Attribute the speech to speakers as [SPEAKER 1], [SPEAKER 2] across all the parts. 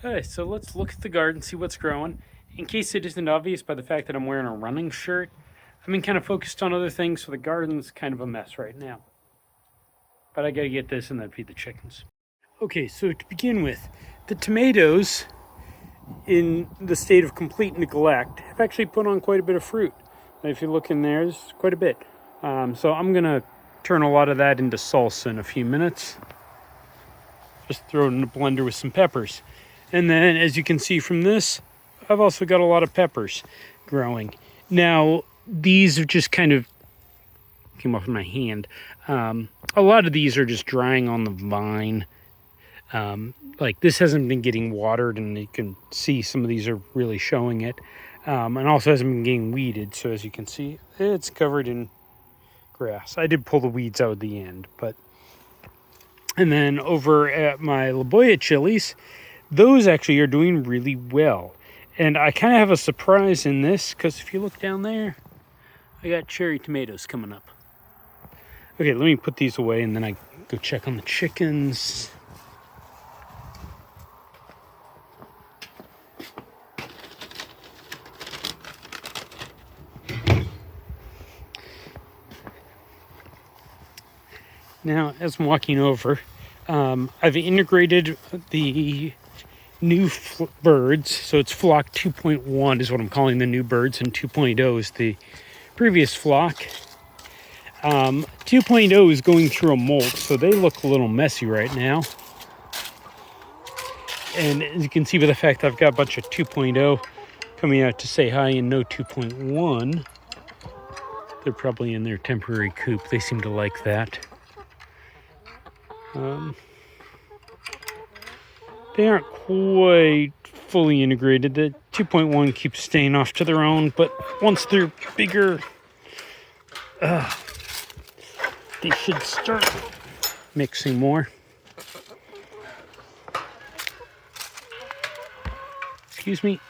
[SPEAKER 1] Alright, so let's look at the garden, see what's growing. In case it isn't obvious by the fact that I'm wearing a running shirt, I've been kind of focused on other things, so the garden's kind of a mess right now. But I gotta get this and then feed the chickens. Okay, so to begin with, the tomatoes, in the state of complete neglect, have actually put on quite a bit of fruit. If you look in there, there's quite a bit. So I'm gonna turn a lot of that into salsa in a few minutes. Just throw it in the blender with some peppers. And then, as you can see from this, I've also got a lot of peppers growing. Now, these are just kind of came off my hand. A lot of these are just drying on the vine. Like this hasn't been getting watered, and you can see some of these are really showing it. And also hasn't been getting weeded, so as you can see, it's covered in grass. I did pull the weeds out at the end, but... And then over at my La Boya chilies, those actually are doing really well. And I kind of have a surprise in this, because if you look down there, I got cherry tomatoes coming up. Okay, let me put these away, and then I go check on the chickens. Now, as I'm walking over, I've integrated the new birds. So it's flock 2.1 is what I'm calling the new birds, and 2.0 is the previous flock. 2.0 is going through a molt, so they look a little messy right now. And as you can see by the fact that I've got a bunch of 2.0 coming out to say hi and no 2.1, they're probably in their temporary coop. They seem to like that. They aren't quite fully integrated. The 2.1 keeps staying off to their own, but once they're bigger, they should start mixing more. Excuse me.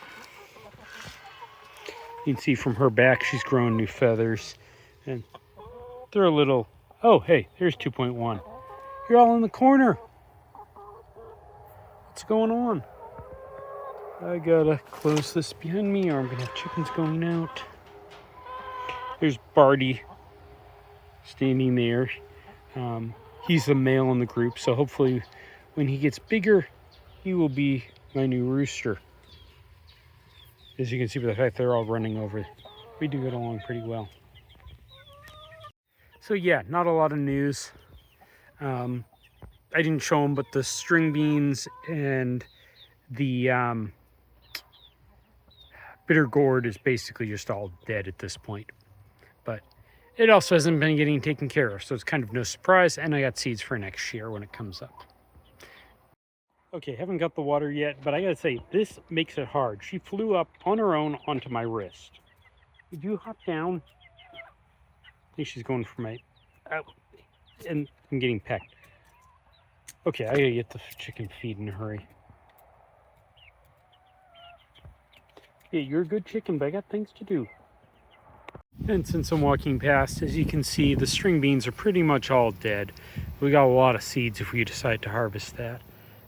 [SPEAKER 1] You can see from her back, she's growing new feathers. And they're a little... Oh, hey, there's 2.1. You're all in the corner. What's going on? I gotta close this behind me, or I'm gonna have chickens going out. There's Barty standing there. He's the male in the group, so hopefully when he gets bigger, he will be my new rooster. As you can see by the fact they're all running over, we do get along pretty well. So yeah, not a lot of news. I didn't show them, but the string beans and the bitter gourd is basically just all dead at this point. But it also hasn't been getting taken care of, so it's kind of no surprise. And I got seeds for next year when it comes up. Okay, haven't got the water yet, but I gotta say, this makes it hard. She flew up on her own onto my wrist. Would you hop down? I think she's going for my... and I'm getting pecked. Okay, I gotta get the chicken feed in a hurry. Yeah, you're a good chicken, but I got things to do. And since I'm walking past, as you can see, the string beans are pretty much all dead. We got a lot of seeds if we decide to harvest that.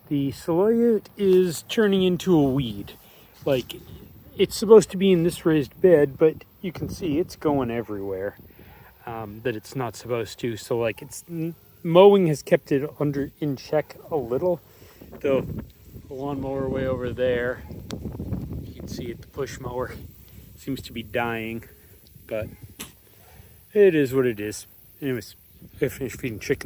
[SPEAKER 1] The Saloyot is turning into a weed. Like, it's supposed to be in this raised bed, but you can see it's going everywhere. That it's not supposed to. So, like, it's... Mowing has kept it in check a little, though the lawnmower way over there, you can see it, the push mower seems to be dying, but it is what it is. Anyways, I finished feeding chickens.